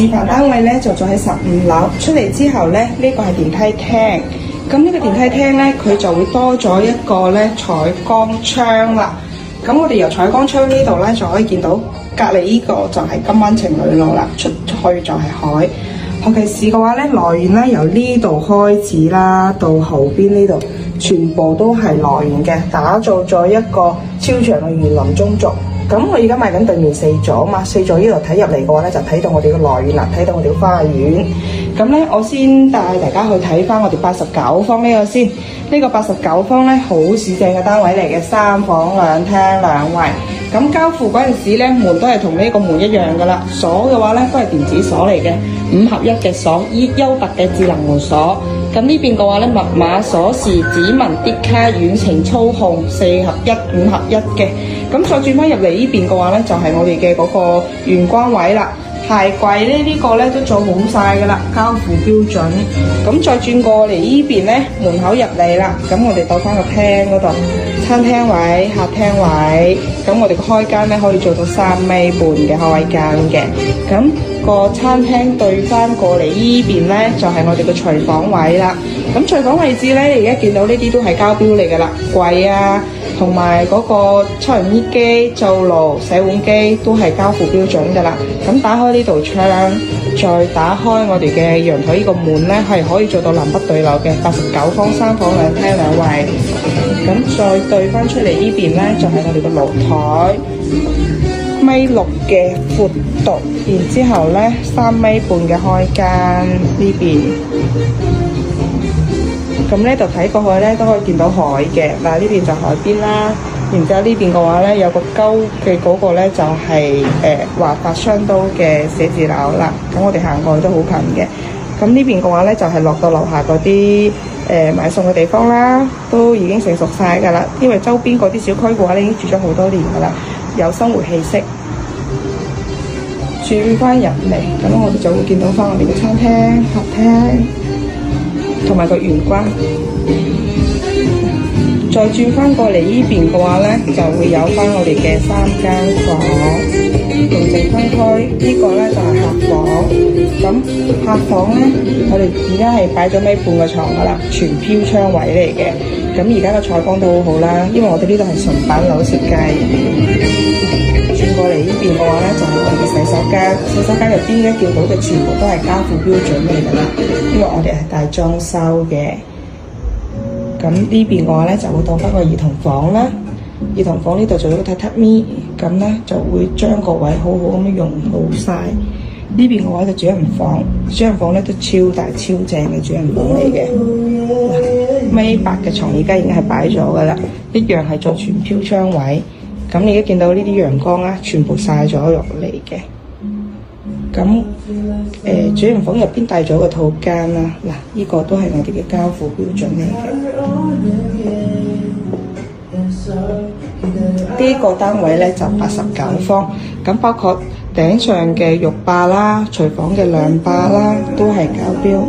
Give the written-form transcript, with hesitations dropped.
示範單位咧就坐喺15樓，出嚟之後咧呢個係電梯廳。咁呢個電梯廳咧，佢就會多咗一個咧採光窗啦。咁我哋由採光窗呢度咧就可以見到隔離呢個就係金灣情侶路啦，出去就係海。尤其是嘅話咧，來源咧由呢度開始啦，到後邊呢度全部都係來源嘅，打造咗一個超長嘅園林中軸。咁我而家賣緊對面4座啊嘛，4座呢度睇入嚟嘅話咧，就睇到我哋嘅來源啦，睇到我哋嘅花園。咁咧，我先帶大家去睇翻我哋89方呢個先。呢個89方咧，好市正嘅單位嚟嘅，3房2廳2衛。咁交付嗰陣時咧，門都係同呢個門一樣噶啦。鎖嘅話咧，都係電子鎖嚟嘅，5合1嘅鎖，優特嘅智能門鎖。咁呢邊嘅話咧，密碼鎖匙、指紋、啲卡、遠程操控，4合1、5合1嘅。咁再轉翻入嚟呢邊嘅話咧，就係我哋嘅嗰個玄關位啦。鞋櫃咧，呢個咧都做好晒噶啦，交付標準。咁再轉過嚟呢邊咧，門口入嚟啦。咁我哋到翻個廳嗰度，餐廳位、客廳位。咁我哋個開間咧可以做到3米半嘅開間嘅。咁個餐廳對翻過嚟呢邊咧，就係我哋個廚房位啦。咁廚房位置咧，你而家見到呢啲都係交標嚟噶啦，櫃啊，同埋嗰個抽油煙機、灶爐、洗碗機都係交付標準噶啦。咁打開呢道窗，再打開我哋嘅陽台呢個門咧，係可以做到南北對流嘅89方3房2廳2衛。咁再對翻出嚟呢邊咧，就係我哋個露台，1.6米嘅闊度，然之後咧3.5米嘅開間呢邊。咁呢度睇過去咧都可以見到海嘅，嗱呢邊就海邊啦。然之後呢邊嘅話咧有個溝嘅嗰個咧就係華發商都嘅寫字樓啦。咁我哋行過去都好近嘅。咁呢邊嘅話咧就係落到樓下嗰啲買餸嘅地方啦，都已經成熟晒㗎啦。因為周邊嗰啲小區嘅話咧已經住咗好多年㗎啦，有生活氣息。轉翻入嚟，咁我哋就會見到翻我哋嘅餐廳、客廳。同埋個玄關，再轉翻過嚟呢邊嘅話咧，就會有翻我哋嘅3間房，同正分開。呢個咧就係客房。咁客房咧，我哋而家係擺咗1.5米嘅床噶啦，全飄窗位嚟嘅。咁而家嘅採光都好好啦，因為我哋呢度係純板樓設計。轉過嚟呢邊嘅話咧，就係我哋嘅洗手間。洗手間入邊咧，見到嘅全部都係交付標準嚟㗎啦，因為我哋係大裝修嘅。咁呢邊嘅話咧，就會當翻個兒童房啦。兒童房呢度做咗個榻榻米，咁咧就會將個位好好咁樣用好晒。呢邊嘅話就主人房，主人房咧都超大超正嘅主人房嚟嘅。1.8米嘅床而家已經係擺咗㗎啦，一樣係做全飄窗位。咁你而家見到呢啲陽光啊，全部曬咗落嚟嘅。咁主人房入邊帶咗個套間啦，嗱，呢個都係我哋嘅交付標準嚟嘅。呢個單位咧就89方，咁包括頂上嘅浴霸啦、廚房嘅涼霸啦，都係交標。